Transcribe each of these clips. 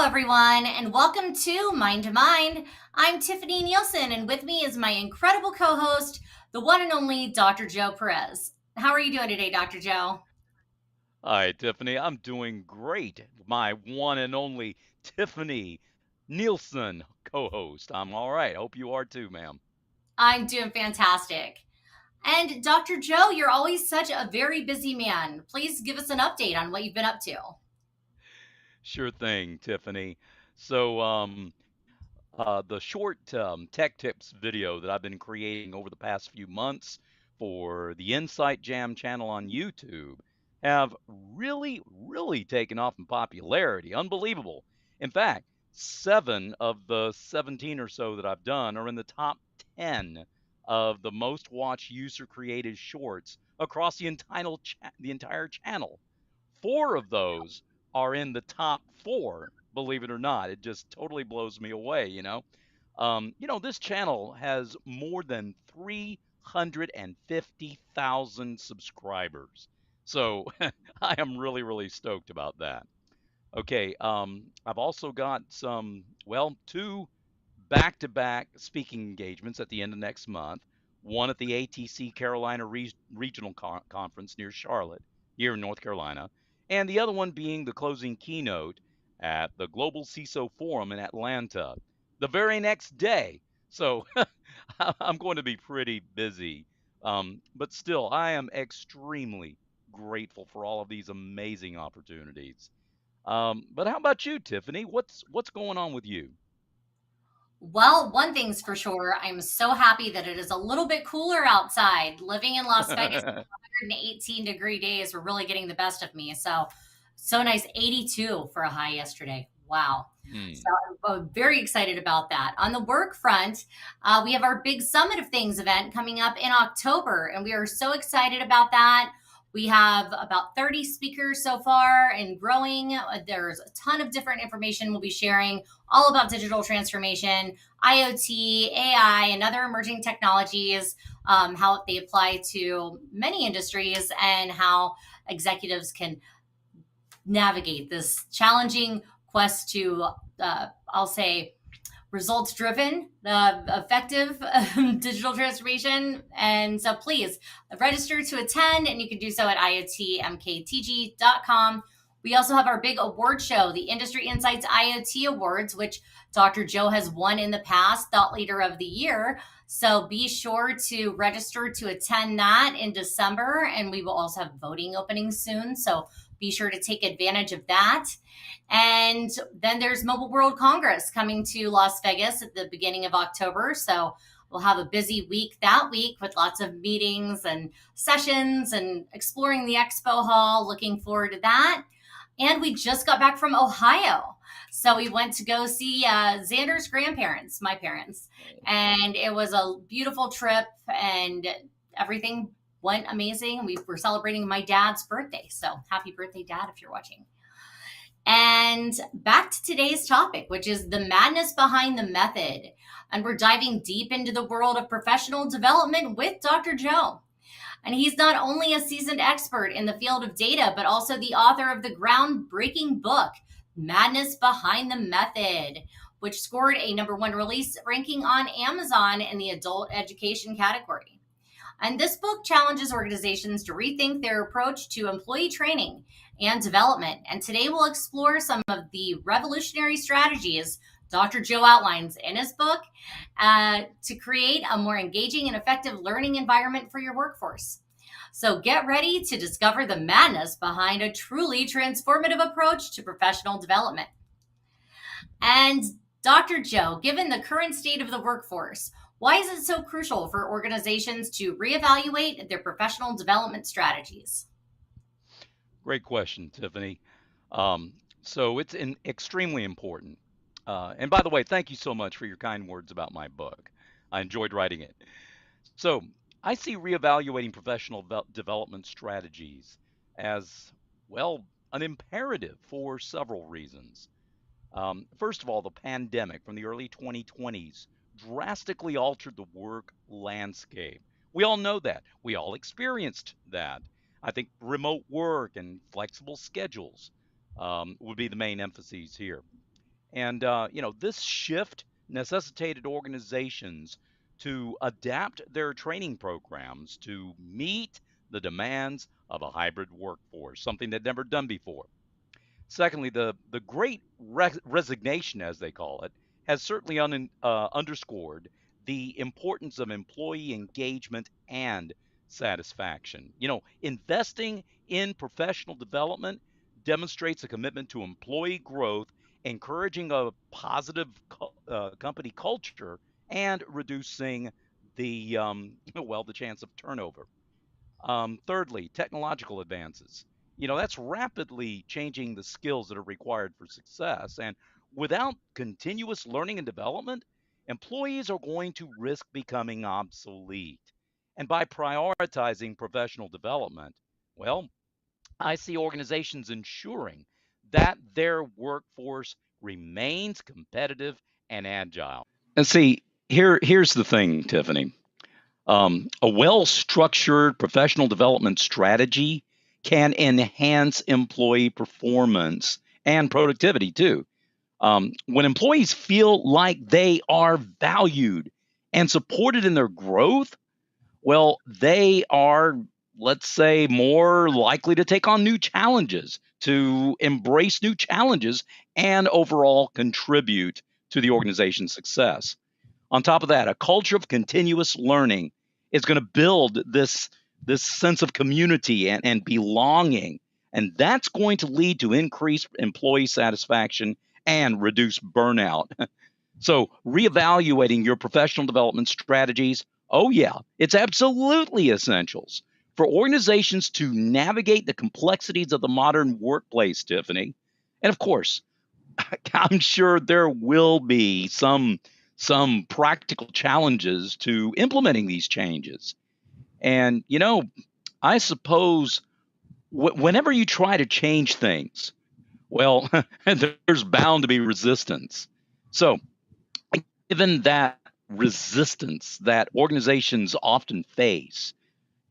everyone, and welcome to Mind to Mind. I'm Tiffany Nielsen, and with me is my incredible co host, the one and only Dr. Joe Perez. How are you doing today, Dr. Joe? Hi, Tiffany. I'm doing great. My one and only Tiffany Nielsen co host. I'm all right. Hope you are too, ma'am. I'm doing fantastic. And Dr. Joe, you're always such a very busy man. Please give us an update on what you've been up to. Sure thing, Tiffany. So, the short tech tips video that I've been creating over the past few months for the Insight Jam channel on YouTube have really taken off in popularity. Unbelievable. In fact, 7 of the 17 or so that I've done are in the top 10 of the most watched user created shorts across the entire channel. 4 of those are in the top four, believe it or not. It just totally blows me away. This channel has more than 350,000 subscribers. So I am really stoked about that. Okay, I've also got two back-to-back speaking engagements at the end of next month. One at the ATC Carolina Regional Conference near Charlotte, here in North Carolina, and the other one being the closing keynote at the Global CISO Forum in Atlanta the very next day. So I'm going to be pretty busy. But still, I am extremely grateful for all of these amazing opportunities. But how about you, Tiffany? What's going on with you? Well, one thing's for sure, I'm so happy that it is a little bit cooler outside. Living in Las Vegas, 118-degree days were really getting the best of me. So nice. 82 for a high yesterday. Wow. So Hmm. I'm very excited about that. On the work front, we have our big Summit of Things event coming up in October, and we are so excited about that. We have about 30 speakers so far and growing. There's a ton of different information we'll be sharing all about digital transformation, IoT, AI, and other emerging technologies, how they apply to many industries, and how executives can navigate this challenging quest to, I'll say, results driven, effective digital transformation. And so please register to attend, and you can do so at iotmktg.com. We also have our big award show, the Industry Insights IoT Awards, which Dr. Joe has won in the past, Thought Leader of the Year. So be sure to register to attend that in December, and we will also have voting openings soon. So be sure to take advantage of that. And then there's Mobile World Congress coming to Las Vegas at the beginning of October. So we'll have a busy week that week with lots of meetings and sessions and exploring the expo hall. Looking forward to that. And we just got back from Ohio. So we went to go see Xander's grandparents, my parents. And it was a beautiful trip, and everything went amazing. We were celebrating my dad's birthday. So happy birthday, Dad, if you're watching. And back to today's topic, which is the madness behind the method. And we're diving deep into the world of professional development with Dr. Joe. And he's not only a seasoned expert in the field of data, but also the author of the groundbreaking book, Madness Behind the Method, which scored a #1 release ranking on Amazon in the adult education category. And this book challenges organizations to rethink their approach to employee training and development. And today we'll explore some of the revolutionary strategies Dr. Joe outlines in his book to create a more engaging and effective learning environment for your workforce. So get ready to discover the madness behind a truly transformative approach to professional development. And Dr. Joe, given the current state of the workforce, why is it so crucial for organizations to reevaluate their professional development strategies? Great question, Tiffany. So it's extremely important. And by the way, thank you so much for your kind words about my book. I enjoyed writing it. So I see reevaluating professional development strategies as, well, an imperative for several reasons. First of all, the pandemic from the early 2020s drastically altered the work landscape. We all know that. We all experienced that. I think remote work and flexible schedules would be the main emphases here. And, this shift necessitated organizations to adapt their training programs to meet the demands of a hybrid workforce, something they'd never done before. Secondly, the great resignation, as they call it, has certainly underscored the importance of employee engagement and satisfaction. Investing in professional development demonstrates a commitment to employee growth, encouraging a positive company culture, and reducing the the chance of turnover. Thirdly, technological advances. That's rapidly changing the skills that are required for success. And without continuous learning and development, employees are going to risk becoming obsolete. And by prioritizing professional development, well, I see organizations ensuring that their workforce remains competitive and agile. And see, here's the thing, Tiffany. A well structured professional development strategy can enhance employee performance and productivity too. When employees feel like they are valued and supported in their growth, well, they are, let's say, more likely to take on new challenges, to embrace new challenges, and overall contribute to the organization's success. On top of that, a culture of continuous learning is going to build this sense of community and belonging. And that's going to lead to increased employee satisfaction and reduce burnout. So, reevaluating your professional development strategies, oh, yeah, it's absolutely essentials for organizations to navigate the complexities of the modern workplace, Tiffany. And of course, I'm sure there will be some practical challenges to implementing these changes. And I suppose whenever you try to change things, well, there's bound to be resistance. So, given that resistance that organizations often face,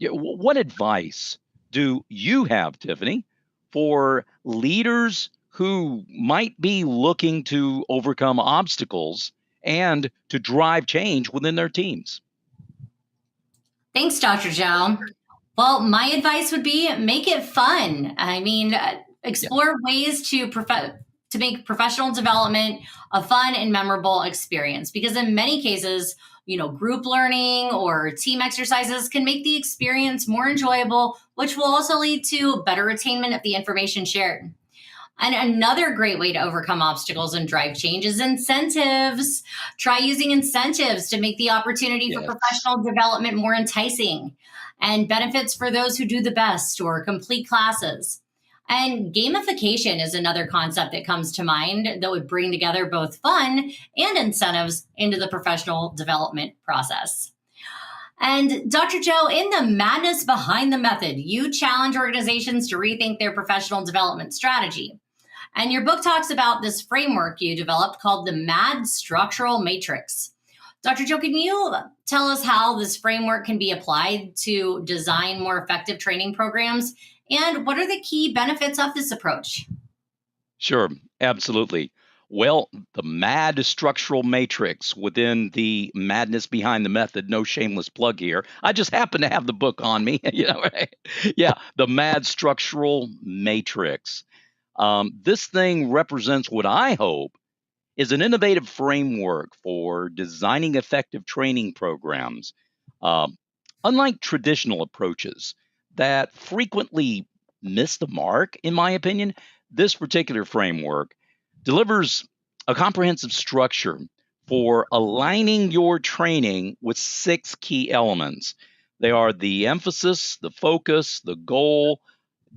what advice do you have, Tiffany, for leaders who might be looking to overcome obstacles and to drive change within their teams? Thanks, Dr. Joe. Well, my advice would be make it fun. I mean, Yeah. explore ways to make professional development a fun and memorable experience because in many cases, group learning or team exercises can make the experience more enjoyable, which will also lead to better attainment of the information shared. And another great way to overcome obstacles and drive change is incentives. Try using incentives to make the opportunity for Yes. professional development more enticing and benefits for those who do the best or complete classes. And gamification is another concept that comes to mind that would bring together both fun and incentives into the professional development process. And Dr. Joe, in the madness behind the method, you challenge organizations to rethink their professional development strategy. And your book talks about this framework you developed called the MAD structural matrix. Dr. Joe, can you tell us how this framework can be applied to design more effective training programs? And what are the key benefits of this approach? Sure, absolutely. Well, the MAD structural matrix within the madness behind the method, no shameless plug here. I just happen to have the book on me, right? Yeah, the MAD structural matrix. This thing represents what I hope is an innovative framework for designing effective training programs. Um, Unlike traditional approaches that frequently miss the mark, in my opinion, this particular framework delivers a comprehensive structure for aligning your training with six key elements. They are the emphasis, the focus, the goal,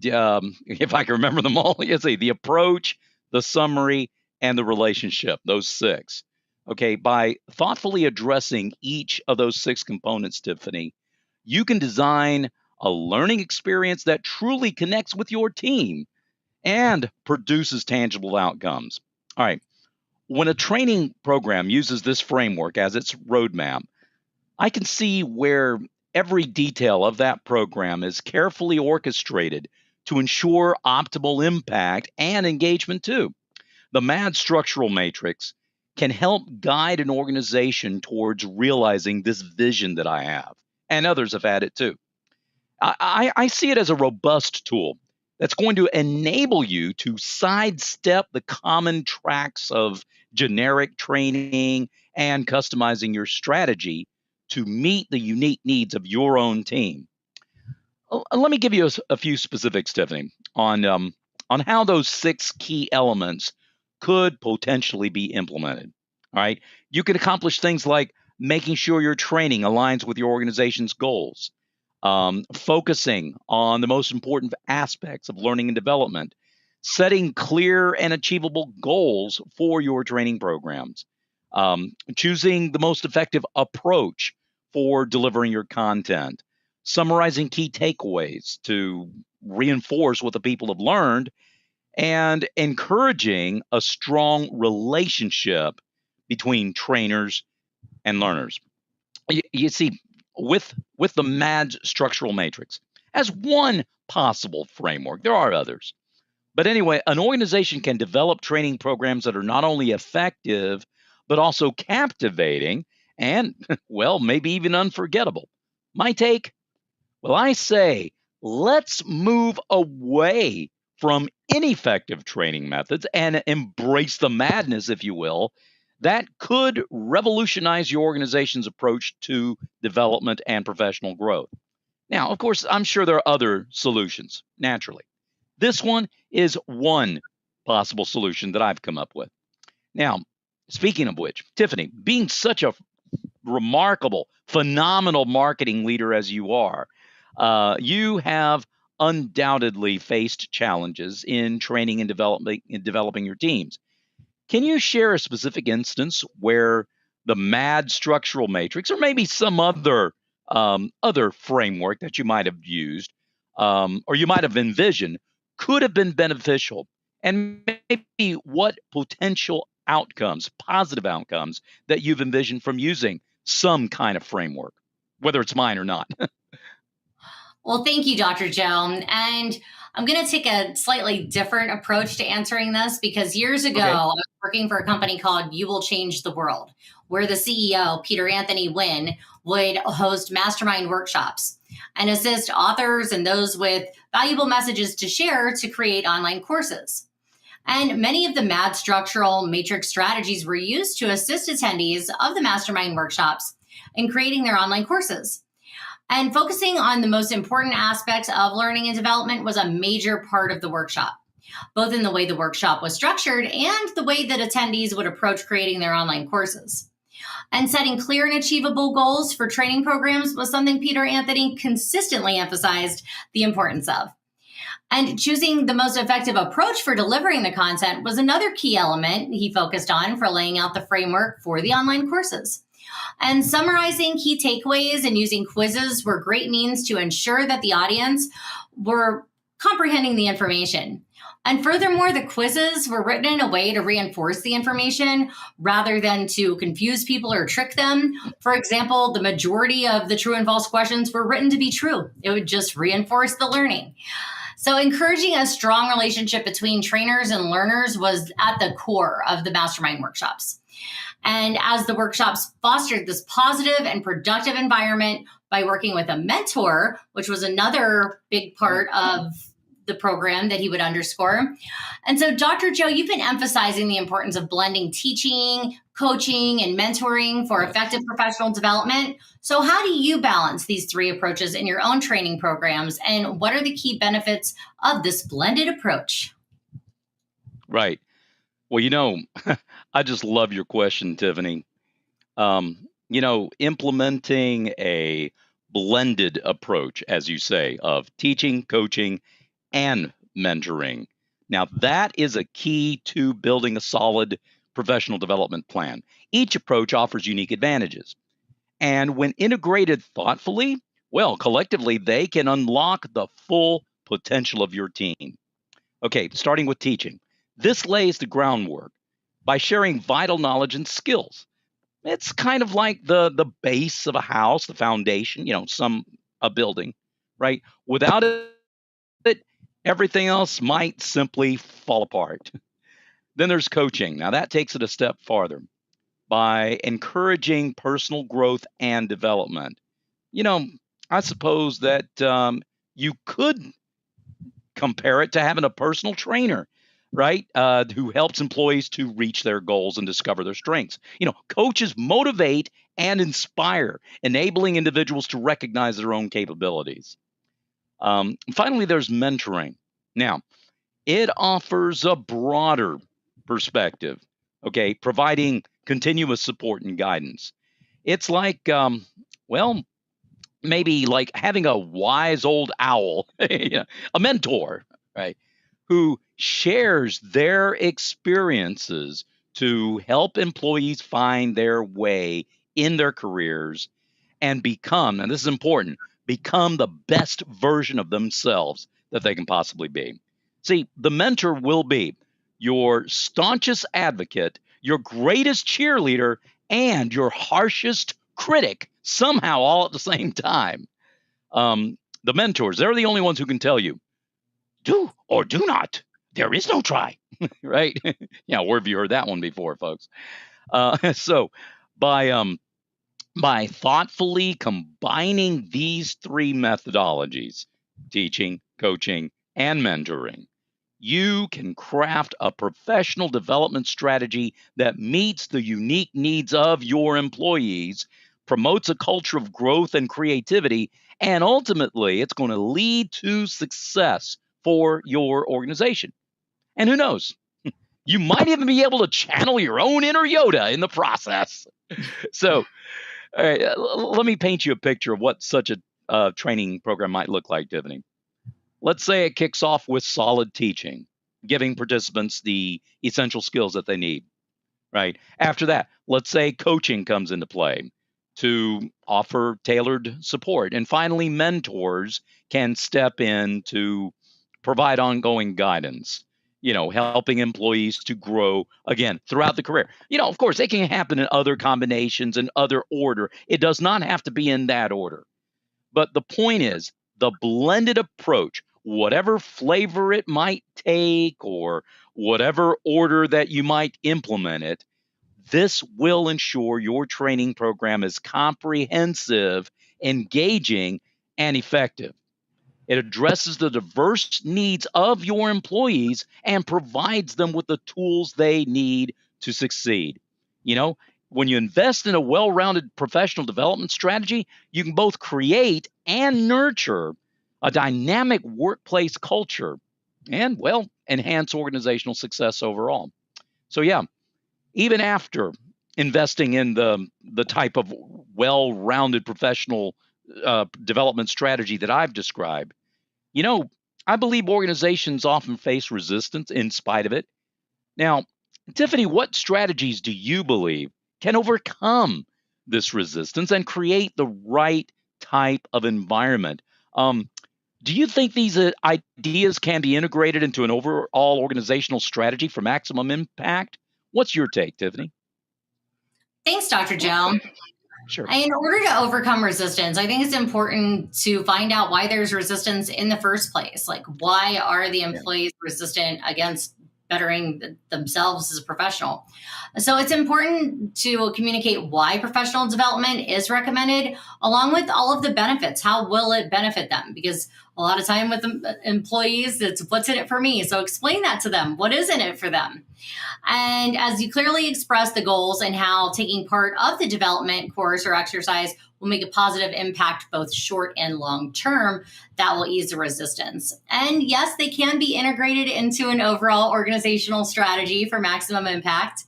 if I can remember them all, let's see, the approach, the summary, and the relationship, those six. Okay, by thoughtfully addressing each of those six components, Tiffany, you can design a learning experience that truly connects with your team and produces tangible outcomes. All right, when a training program uses this framework as its roadmap, I can see where every detail of that program is carefully orchestrated to ensure optimal impact and engagement too. The MAD structural matrix can help guide an organization towards realizing this vision that I have, and others have had it too. I see it as a robust tool that's going to enable you to sidestep the common tracks of generic training and customizing your strategy to meet the unique needs of your own team. Let me give you a few specifics, Tiffany, on how those six key elements could potentially be implemented. All right, you can accomplish things like making sure your training aligns with your organization's goals, focusing on the most important aspects of learning and development, setting clear and achievable goals for your training programs, choosing the most effective approach for delivering your content, summarizing key takeaways to reinforce what the people have learned, and encouraging a strong relationship between trainers and learners. You see, with the MAD structural matrix as one possible framework, there are others. But anyway, an organization can develop training programs that are not only effective, but also captivating and, well, maybe even unforgettable. My take? Well, I say let's move away from ineffective training methods and embrace the madness, if you will, that could revolutionize your organization's approach to development and professional growth. Now, of course, I'm sure there are other solutions, naturally. This one is one possible solution that I've come up with. Now, speaking of which, Tiffany, being such a remarkable, phenomenal marketing leader as you are, you have undoubtedly faced challenges in training and developing your teams. Can you share a specific instance where the MAD structural matrix, or maybe some other framework that you might have used, or you might have envisioned, could have been beneficial, and maybe what potential outcomes, positive outcomes, that you've envisioned from using some kind of framework, whether it's mine or not? Well, thank you, Dr. Joe. And I'm going to take a slightly different approach to answering this because years ago, Okay. I was working for a company called You Will Change the World, where the CEO, Peter Anthony Wynn, would host mastermind workshops and assist authors and those with valuable messages to share to create online courses. And many of the MAD structural matrix strategies were used to assist attendees of the mastermind workshops in creating their online courses. And focusing on the most important aspects of learning and development was a major part of the workshop, both in the way the workshop was structured and the way that attendees would approach creating their online courses. And setting clear and achievable goals for training programs was something Peter Anthony consistently emphasized the importance of. And choosing the most effective approach for delivering the content was another key element he focused on for laying out the framework for the online courses. And summarizing key takeaways and using quizzes were great means to ensure that the audience were comprehending the information. And furthermore, the quizzes were written in a way to reinforce the information rather than to confuse people or trick them. For example, the majority of the true and false questions were written to be true. It would just reinforce the learning. So, encouraging a strong relationship between trainers and learners was at the core of the mastermind workshops. And as the workshops fostered this positive and productive environment by working with a mentor, which was another big part of the program that he would underscore. And so, Dr. Joe, you've been emphasizing the importance of blending teaching, coaching, and mentoring for effective professional development. So, how do you balance these three approaches in your own training programs? And what are the key benefits of this blended approach? Right. Well, I just love your question, Tiffany. Implementing a blended approach, as you say, of teaching, coaching, and mentoring. Now, that is a key to building a solid professional development plan. Each approach offers unique advantages. And when integrated thoughtfully, well, collectively, they can unlock the full potential of your team. Okay, starting with teaching. This lays the groundwork by sharing vital knowledge and skills. It's kind of like the base of a house, the foundation, a building, right? Without it, everything else might simply fall apart. Then there's coaching. Now, that takes it a step farther by encouraging personal growth and development. You know, I suppose that you could compare it to having a personal trainer, right? Who helps employees to reach their goals and discover their strengths. Coaches motivate and inspire, enabling individuals to recognize their own capabilities. Finally, there's mentoring. Now, it offers a broader perspective, okay, providing continuous support and guidance. It's like, well, maybe like having a wise old owl, a mentor, right, who shares their experiences to help employees find their way in their careers and become, and this is important, become the best version of themselves that they can possibly be. See, the mentor will be your staunchest advocate, your greatest cheerleader, and your harshest critic, somehow all at the same time. The mentors, they're the only ones who can tell you, do or do not. There is no try, right? Yeah, where have you heard that one before, folks? So by by thoughtfully combining these three methodologies, teaching, coaching, and mentoring, you can craft a professional development strategy that meets the unique needs of your employees, promotes a culture of growth and creativity, and ultimately it's going to lead to success for your organization. And who knows? You might even be able to channel your own inner Yoda in the process. So, all right, let me paint you a picture of what such a training program might look like, Tiffany. Let's say it kicks off with solid teaching, giving participants the essential skills that they need, right? After that, let's say coaching comes into play to offer tailored support. And finally, mentors can step in to provide ongoing guidance, helping employees to grow again throughout the career. Of course, it can happen in other combinations and other order. It does not have to be in that order. But the point is, the blended approach, whatever flavor it might take or whatever order that you might implement it, this will ensure your training program is comprehensive, engaging, and effective. It addresses the diverse needs of your employees and provides them with the tools they need to succeed. You know, when you invest in a well rounded professional development strategy, you can both create and nurture a dynamic workplace culture and, well, enhance organizational success overall. So, yeah, even after investing in the type of well-rounded professional development strategy that I've described, you know, I believe organizations often face resistance in spite of it. Now, Tiffany, what strategies do you believe can overcome this resistance and create the right type of environment? Do you think these ideas can be integrated into an overall organizational strategy for maximum impact? What's your take, Tiffany? Thanks, Dr. Joe. Sure. In order to overcome resistance, I think it's important to find out why there's resistance in the first place. Like, why are the Yeah. employees resistant against bettering themselves as a professional? So it's important to communicate why professional development is recommended, along with all of the benefits. How will it benefit them? Because a lot of time with employees, it's what's in it for me. So explain that to them. What is in it for them? And as you clearly express the goals and how taking part of the development course or exercise will make a positive impact both short and long term, that will ease the resistance. And yes, they can be integrated into an overall organizational strategy for maximum impact.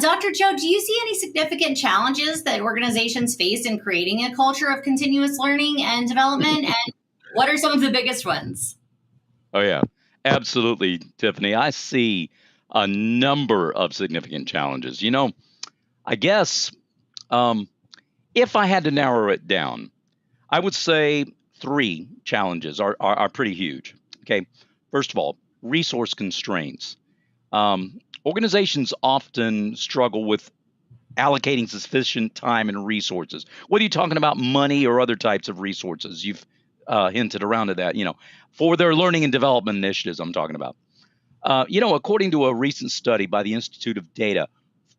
Dr. Joe, do you see any significant challenges that organizations face in creating a culture of continuous learning and development? And what are some of the biggest ones? Oh, yeah, absolutely, Tiffany. I see a number of significant challenges. I guess um, if I had to narrow it down, I would say three challenges are pretty huge. Okay. First of all, resource constraints. Organizations often struggle with allocating sufficient time and resources. Whether you're talking about money or other types of resources, you've hinted around to that, for their learning and development initiatives, I'm talking about. According to a recent study by the Institute of Data,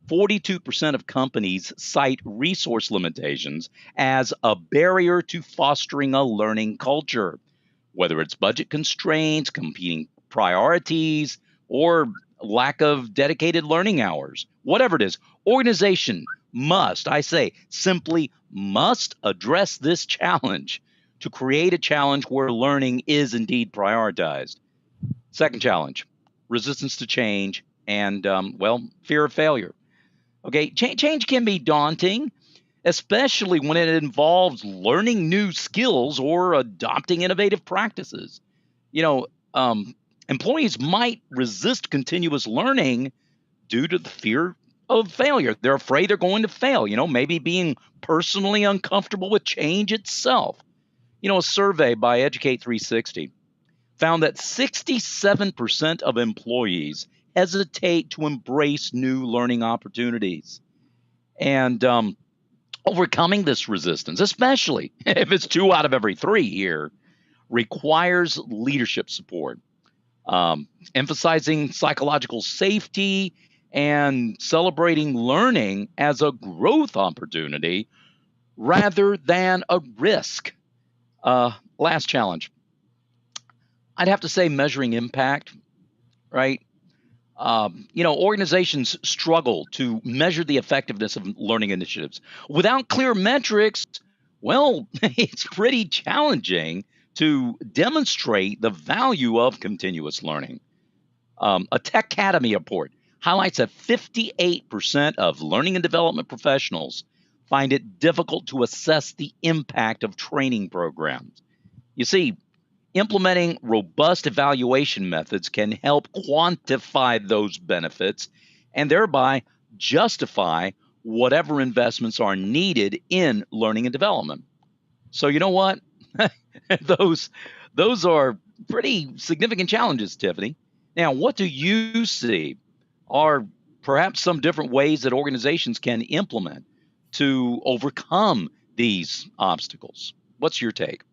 42% of companies cite resource limitations as a barrier to fostering a learning culture, whether it's budget constraints, competing priorities, or lack of dedicated learning hours. Whatever it is, organization must, I say, simply must address this challenge to create a challenge where learning is indeed prioritized. Second challenge, resistance to change and, fear of failure. Okay, change can be daunting, especially when it involves learning new skills or adopting innovative practices. You know, um, employees might resist continuous learning due to the fear of failure. They're afraid they're going to fail, maybe being personally uncomfortable with change itself. A survey by Educate 360 found that 67% of employees hesitate to embrace new learning opportunities. And overcoming this resistance, especially if it's 2 out of every 3 here, requires leadership support, emphasizing psychological safety and celebrating learning as a growth opportunity rather than a risk. Last challenge, I'd have to say measuring impact, right? Organizations struggle to measure the effectiveness of learning initiatives. Without clear metrics, well, it's pretty challenging to demonstrate the value of continuous learning. A Tech Academy report highlights that 58% of learning and development professionals find it difficult to assess the impact of training programs. You see, implementing robust evaluation methods can help quantify those benefits and thereby justify whatever investments are needed in learning and development. So you know what? those those are pretty significant challenges, Tiffany. Now, what do you see are perhaps some different ways that organizations can implement to overcome these obstacles? What's your take?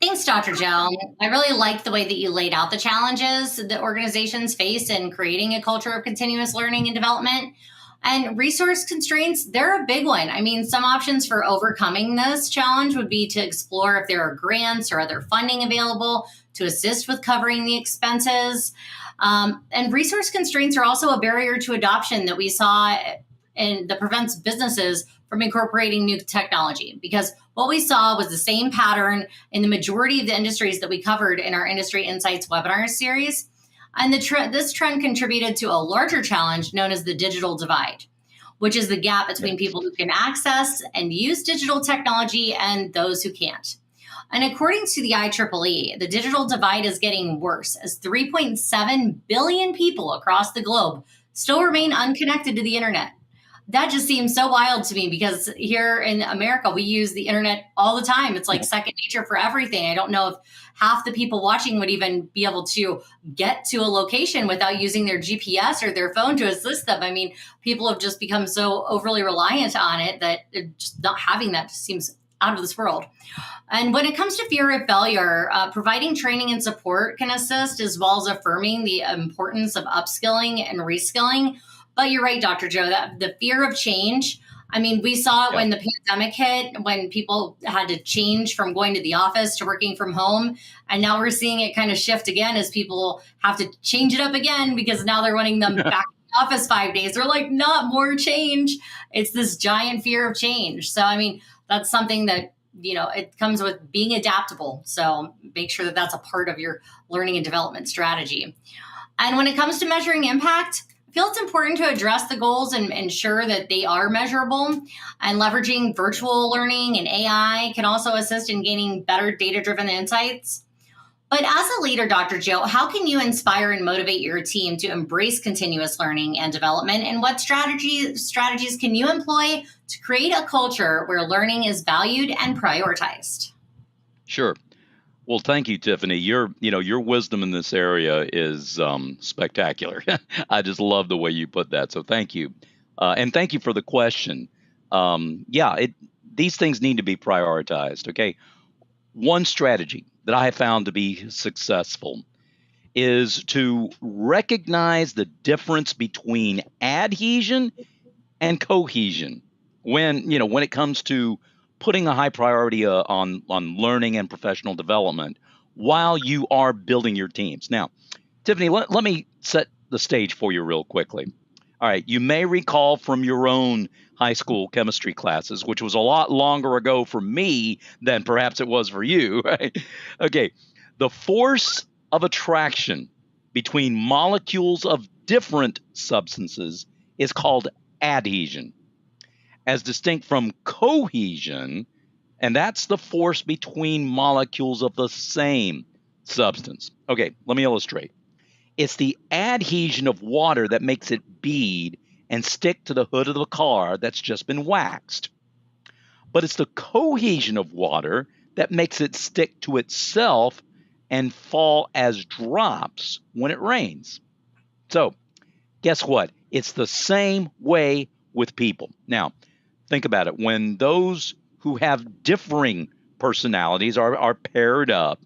Thanks, Dr. Joe. I really like the way that you laid out the challenges that organizations face in creating a culture of continuous learning and development. And resource constraints, they're a big one. I mean, some options for overcoming this challenge would be to explore if there are grants or other funding available to assist with covering the expenses. And resource constraints are also a barrier to adoption that we saw and that prevents businesses from incorporating new technology, because what we saw was the same pattern in the majority of the industries that we covered in our Industry Insights webinar series. And this trend contributed to a larger challenge known as the digital divide, which is the gap between people who can access and use digital technology and those who can't. And according to the IEEE, the digital divide is getting worse as 3.7 billion people across the globe still remain unconnected to the internet. That just seems so wild to me because here in America, we use the internet all the time. It's like second nature for everything. I don't know if half the people watching would even be able to get to a location without using their GPS or their phone to assist them. I mean, people have just become so overly reliant on it that just not having that just seems out of this world. And when it comes to fear of failure, providing training and support can assist, as well as affirming the importance of upskilling and reskilling. But you're right, Dr. Joe, that the fear of change, I mean, we saw it when the pandemic hit, when people had to change from going to the office to working from home. And now we're seeing it kind of shift again as people have to change it up again because now they're wanting them back in the office 5 days. They're like, not more change. It's this giant fear of change. So, I mean, that's something that, it comes with being adaptable. So make sure that that's a part of your learning and development strategy. And when it comes to measuring impact, I feel it's important to address the goals and ensure that they are measurable. And leveraging virtual learning and AI can also assist in gaining better data-driven insights. But as a leader, Dr. Joe, how can you inspire and motivate your team to embrace continuous learning and development? And what strategies can you employ to create a culture where learning is valued and prioritized? Sure. Well, thank you, Tiffany. Your wisdom in this area is spectacular. I just love the way you put that. So thank you, and thank you for the question. These things need to be prioritized. Okay, one strategy that I have found to be successful is to recognize the difference between adhesion and cohesion when it comes to putting a high priority on learning and professional development while you are building your teams. Now, Tiffany, let me set the stage for you real quickly. All right, you may recall from your own high school chemistry classes, which was a lot longer ago for me than perhaps it was for you, right? Okay, the force of attraction between molecules of different substances is called adhesion, as distinct from cohesion, and that's the force between molecules of the same substance. Okay, let me illustrate. It's the adhesion of water that makes it bead and stick to the hood of the car that's just been waxed. But it's the cohesion of water that makes it stick to itself and fall as drops when it rains. So, guess what? It's the same way with people. Now, think about it. When those who have differing personalities are paired up,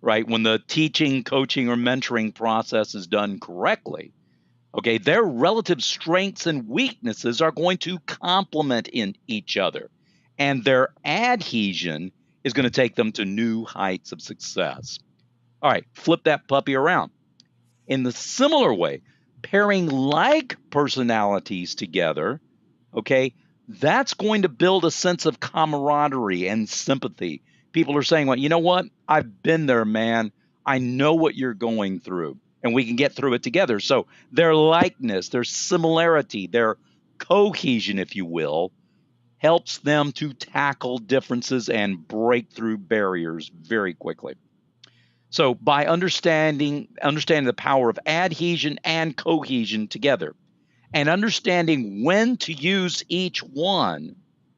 right? When the teaching, coaching, or mentoring process is done correctly, okay, their relative strengths and weaknesses are going to complement in each other. And their adhesion is going to take them to new heights of success. All right, flip that puppy around. In the similar way, pairing like personalities together, okay, that's going to build a sense of camaraderie and sympathy. People are saying, well, you know what? I've been there, man. I know what you're going through, and we can get through it together. So their likeness, their similarity, their cohesion, if you will, helps them to tackle differences and break through barriers very quickly. So by understanding the power of adhesion and cohesion together, and understanding when to use each one,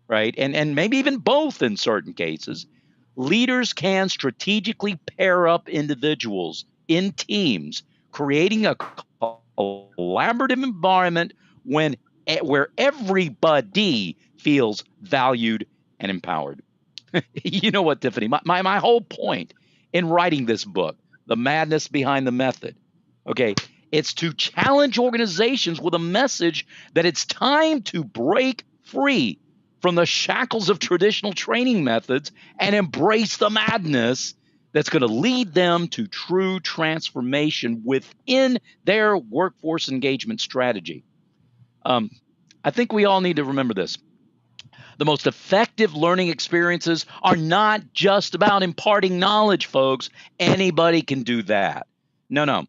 right? And maybe even both in certain cases, leaders can strategically pair up individuals in teams, creating a collaborative environment when where everybody feels valued and empowered. You know what, Tiffany? My whole point in writing this book, The Madness Behind the Method, okay, it's to challenge organizations with a message that it's time to break free from the shackles of traditional training methods and embrace the madness that's going to lead them to true transformation within their workforce engagement strategy. Um, I think we all need to remember this. The most effective learning experiences are not just about imparting knowledge, folks. Anybody can do that. No, no.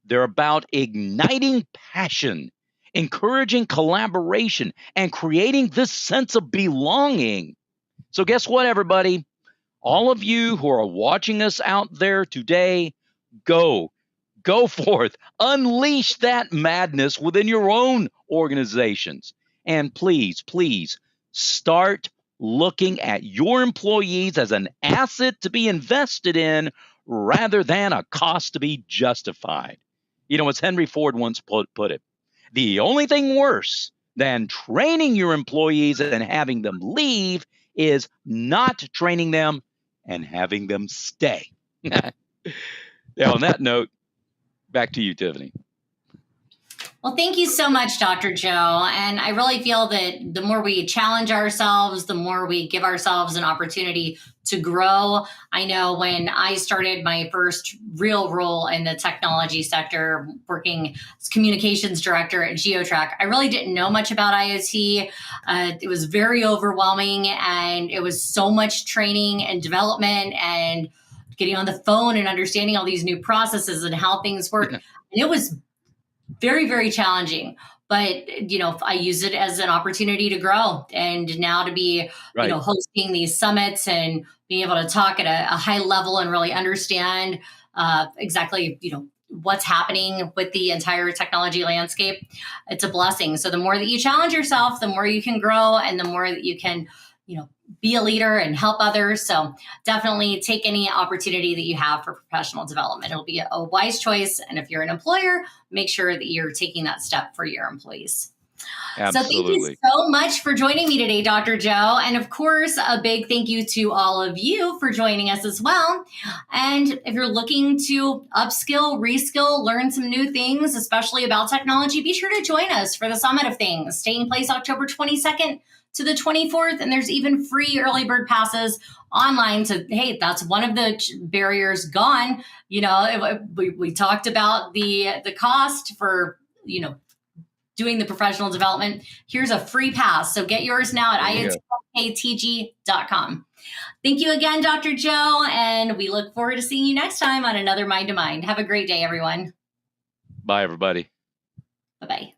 They're about igniting passion, encouraging collaboration, and creating this sense of belonging. So, guess what, everybody? All of you who are watching us out there today, go. Go forth, unleash that madness within your own organizations. And please, please start looking at your employees as an asset to be invested in rather than a cost to be justified. You know, as Henry Ford once put it, the only thing worse than training your employees and having them leave is not training them and having them stay. Yeah, on that note, back to you, Tiffany. Well, thank you so much, Dr. Joe. And I really feel that the more we challenge ourselves, the more we give ourselves an opportunity to grow. I know when I started my first real role in the technology sector, working as communications director at GeoTrack, I really didn't know much about IoT. It was very overwhelming, and it was so much training and development and getting on the phone and understanding all these new processes and how things work. And it was very, very challenging. But, I use it as an opportunity to grow, and now to be, Right. hosting these summits and being able to talk at a high level and really understand exactly, what's happening with the entire technology landscape. It's a blessing. So the more that you challenge yourself, the more you can grow, and the more that you can, be a leader and help others. So definitely take any opportunity that you have for professional development. It'll be a wise choice. And if you're an employer, make sure that you're taking that step for your employees. So thank you Absolutely. so much for joining me today, Dr. Joe. And of course, a big thank you to all of you for joining us as well. And if you're looking to upskill, reskill, learn some new things, especially about technology, be sure to join us for the Summit of Things, taking place October 22nd to the 24th. And there's even free early bird passes online. So, hey, that's one of the barriers gone. You know, we talked about the cost for, doing the professional development. Here's a free pass. So get yours now at There you go. iotkatg.com. Thank you again, Dr. Joe. And we look forward to seeing you next time on another Mind to Mind. Have a great day, everyone. Bye, everybody. Bye-bye.